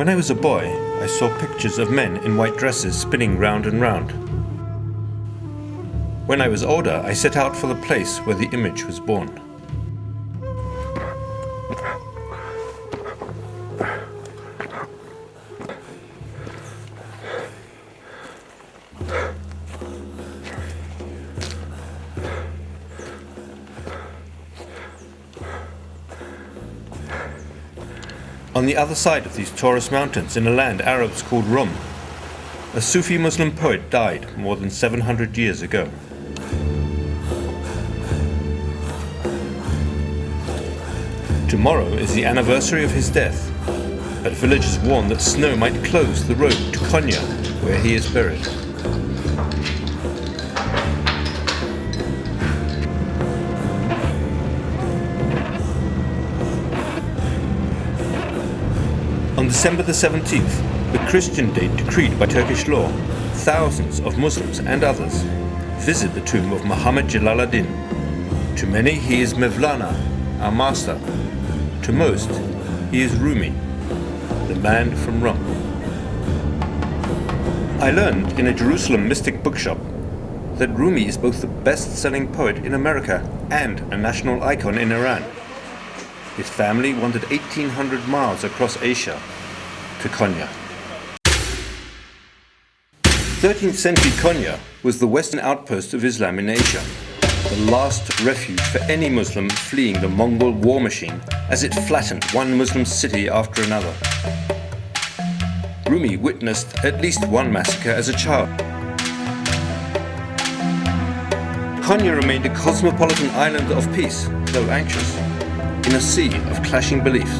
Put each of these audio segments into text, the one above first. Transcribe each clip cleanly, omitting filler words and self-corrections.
When I was a boy, I saw pictures of men in white dresses spinning round and round. When I was older, I set out for the place where the image was born. On the other side of these Taurus mountains, in a land Arabs called Rum, a Sufi Muslim poet died more than 700 years ago. Tomorrow is the anniversary of his death, but villagers warn that snow might close the road to Konya, where he is buried. On December the 17th, the Christian date decreed by Turkish law, thousands of Muslims and others visit the tomb of Muhammad Jalal-Eddin. To many he is Mevlana, our master. To most, he is Rumi, the man from Rum. I learned in a Jerusalem mystic bookshop that Rumi is both the best-selling poet in America and a national icon in Iran. His family wandered 1,800 miles across Asia to Konya. 13th century Konya was the western outpost of Islam in Asia, the last refuge for any Muslim fleeing the Mongol war machine as it flattened one Muslim city after another. Rumi witnessed at least one massacre as a child. Konya remained a cosmopolitan island of peace, though anxious, in a sea of clashing beliefs.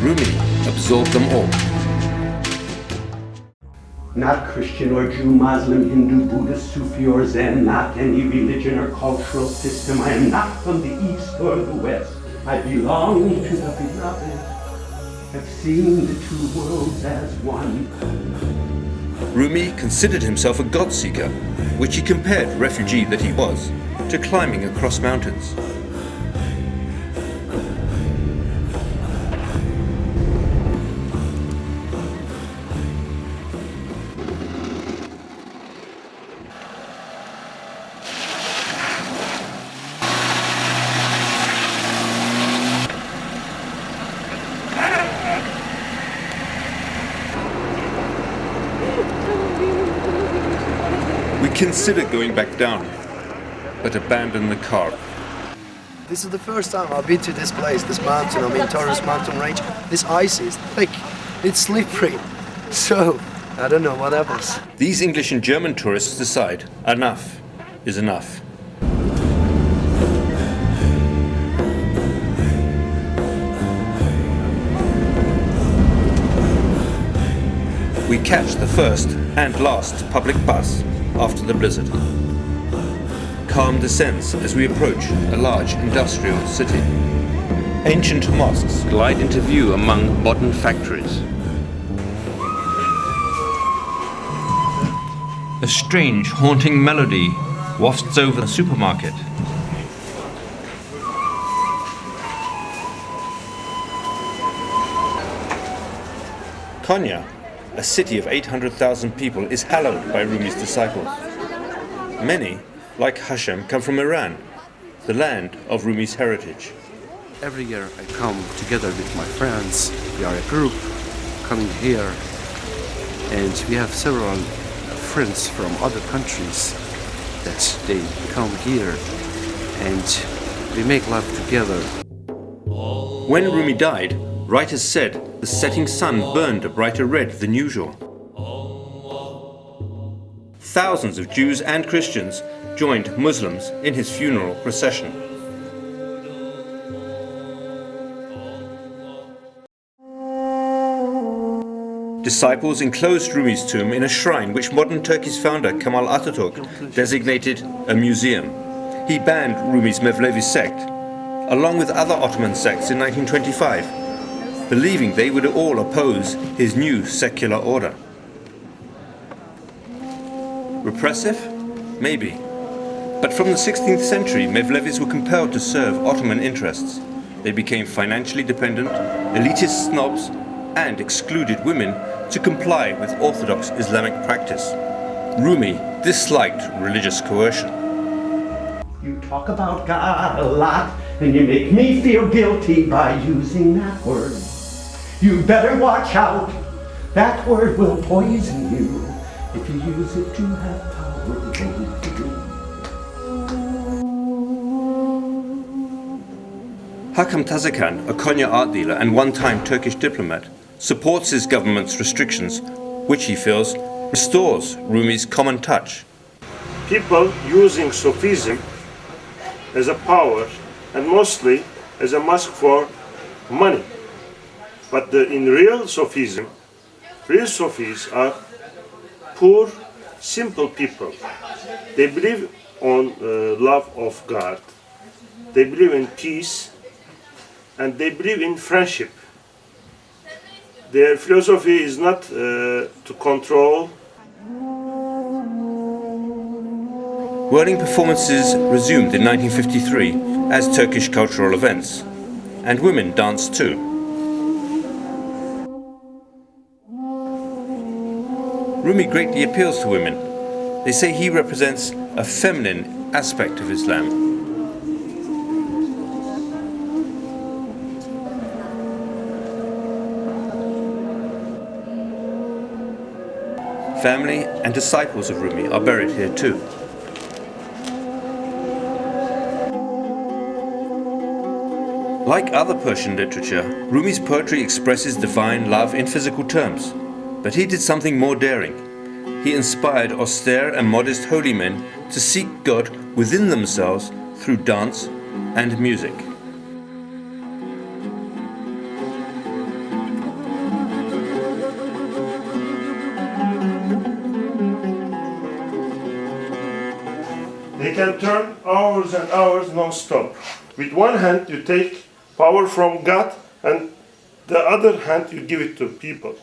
Rumi absorbed them all. Not Christian or Jew, Muslim, Hindu, Buddhist, Sufi or Zen, not any religion or cultural system. I am not from the East or the West. I belong to the beloved. I've seen the two worlds as one. Rumi considered himself a God-seeker, which he compared, refugee that he was, to climbing across mountains. We considered going back down, but abandoned the car. This is the first time I've been to this place, this mountain, Taurus mountain range. This ice is thick, it's slippery, so I don't know what happens. These English and German tourists decide enough is enough. We catch the first and last public bus after the blizzard. Calm descends as we approach a large industrial city. Ancient mosques glide into view among modern factories. A strange, haunting melody wafts over the supermarket. Konya, a city of 800,000 people, is hallowed by Rumi's disciples. Many, like Hashem, come from Iran, the land of Rumi's heritage. Every year I come together with my friends. We are a group coming here, and we have several friends from other countries that they come here, and we make love together. When Rumi died, writers said the setting sun burned a brighter red than usual. Thousands of Jews and Christians joined Muslims in his funeral procession. Disciples enclosed Rumi's tomb in a shrine which modern Turkey's founder Kemal Atatürk designated a museum. He banned Rumi's Mevlevi sect, along with other Ottoman sects in 1925, believing they would all oppose his new secular order. Repressive? Maybe. But from the 16th century, Mevlevis were compelled to serve Ottoman interests. They became financially dependent, elitist snobs, and excluded women to comply with orthodox Islamic practice. Rumi disliked religious coercion. You talk about God a lot, and you make me feel guilty by using that word. You better watch out. That word will poison you if you use it to have power over you. Hakan Tazekan, a Konya art dealer and one-time Turkish diplomat, supports his government's restrictions, which he feels restores Rumi's common touch. People using Sufism as a power and mostly as a mask for money. But in real Sufism, real Sufis are poor, simple people. They believe on love of God. They believe in peace, and they believe in friendship. Their philosophy is not to control. Whirling performances resumed in 1953 as Turkish cultural events, and women danced too. Rumi greatly appeals to women. They say he represents a feminine aspect of Islam. Family and disciples of Rumi are buried here too. Like other Persian literature, Rumi's poetry expresses divine love in physical terms, but he did something more daring. He inspired austere and modest holy men to seek God within themselves through dance and music. They can turn hours and hours non-stop. With one hand you take power from God, and the other hand you give it to people.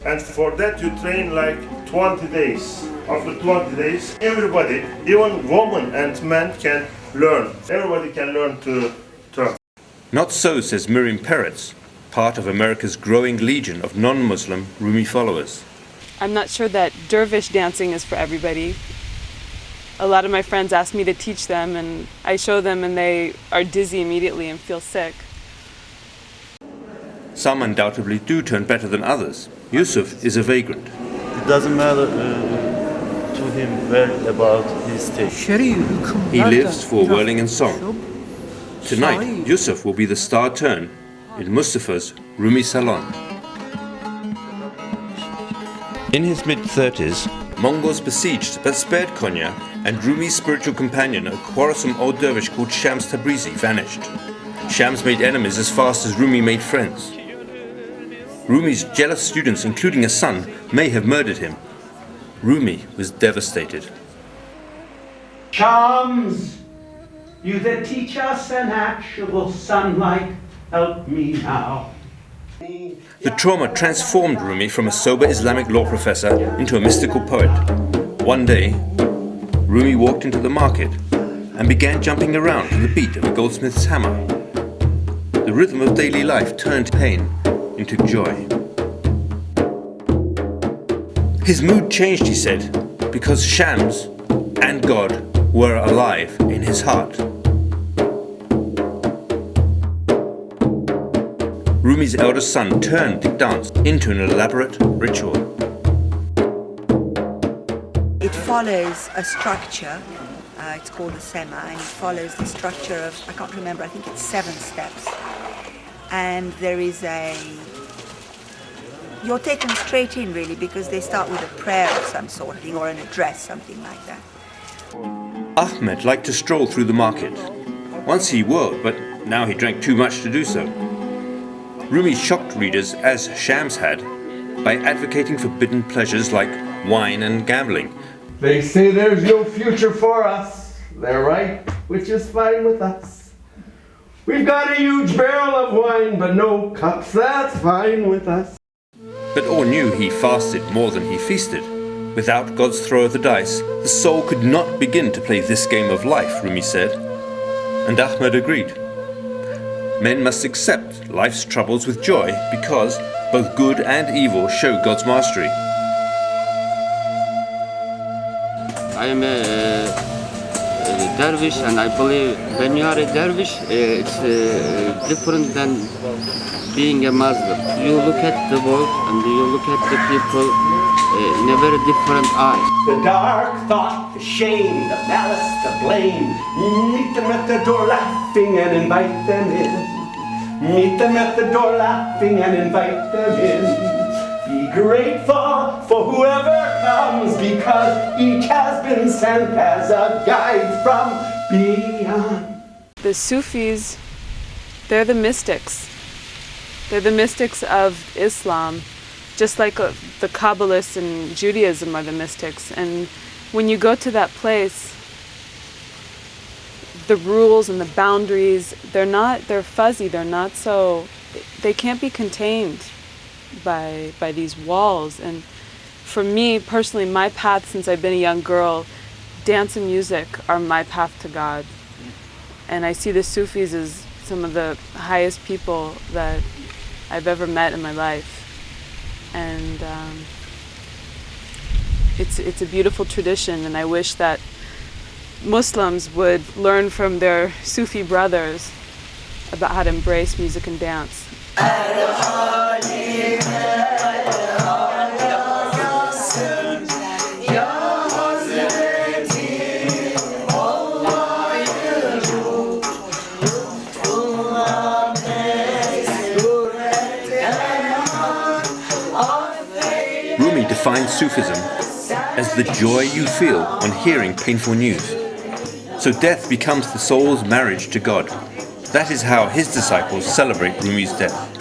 And for that you train like 20 days. After 20 days, everybody, even women and men, can learn. Everybody can learn to turn. Not so, says Miriam Peretz, part of America's growing legion of non-Muslim Rumi followers. I'm not sure that dervish dancing is for everybody. A lot of my friends ask me to teach them, and I show them and they are dizzy immediately and feel sick. Some undoubtedly do turn better than others. Yusuf is a vagrant. It doesn't matter to him well about his taste. He lives for whirling and song. Tonight, Yusuf will be the star turn in Mustafa's Rumi Salon. In his mid-30s, Mongols besieged but spared Konya, and Rumi's spiritual companion, a quarrelsome old dervish called Shams Tabrizi, vanished. Shams made enemies as fast as Rumi made friends. Rumi's jealous students, including a son, may have murdered him. Rumi was devastated. Shams, you that teach us an actual sunlight, help me now. The trauma transformed Rumi from a sober Islamic law professor into a mystical poet. One day, Rumi walked into the market and began jumping around to the beat of a goldsmith's hammer. The rhythm of daily life turned pain into joy. His mood changed, he said, because Shams and God were alive in his heart. Rumi's eldest son turned the dance into an elaborate ritual. It follows a structure it's called the Sema, and it follows the structure of, I can't remember, I think it's 7 steps. And there is you're taken straight in really, because they start with a prayer of some sort, or an address, something like that. Ahmed liked to stroll through the market. Once he whirled, but now he drank too much to do so. Rumi shocked readers, as Shams had, by advocating forbidden pleasures like wine and gambling. They say there's no future for us. They're right, which is fine with us. We've got a huge barrel of wine, but no cups, that's fine with us. But all knew he fasted more than he feasted. Without God's throw of the dice, the soul could not begin to play this game of life, Rumi said. And Ahmed agreed. Men must accept life's troubles with joy because both good and evil show God's mastery. I am a dervish, and I believe when you are a dervish, it's different than being a Muslim. You look at the world and you look at the people in a very different eye. The dark thought, the shame, the malice, the blame. Meet them at the door laughing and invite them in. Meet them at the door laughing and invite them in. Be grateful for whoever comes, because each has been sent as a guide from beyond. The Sufis, they're the mystics. They're the mystics of Islam, just like the Kabbalists in Judaism are the mystics. And when you go to that place, the rules and the boundaries, they're fuzzy, they're not so, they can't be contained by these walls. And for me personally, my path since I've been a young girl, dance and music are my path to God. And I see the Sufis as some of the highest people that I've ever met in my life. And it's a beautiful tradition, and I wish that Muslims would learn from their Sufi brothers about how to embrace music and dance. Rumi defines Sufism as the joy you feel on hearing painful news. So death becomes the soul's marriage to God. That is how his disciples celebrate Rumi's death.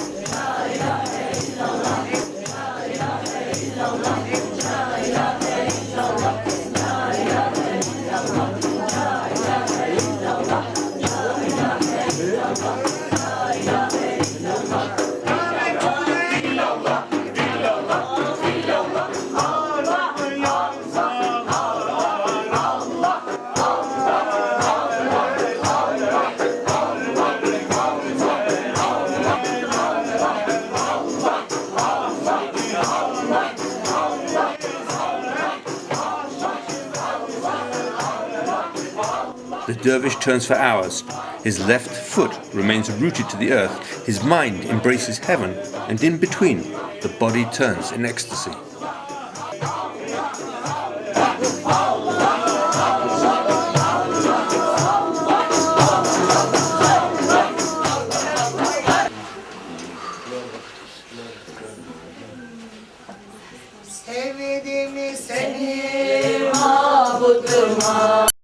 The dervish turns for hours. His left foot remains rooted to the earth. His mind embraces heaven, and in between, the body turns in ecstasy. Sevdim seni mabuduma.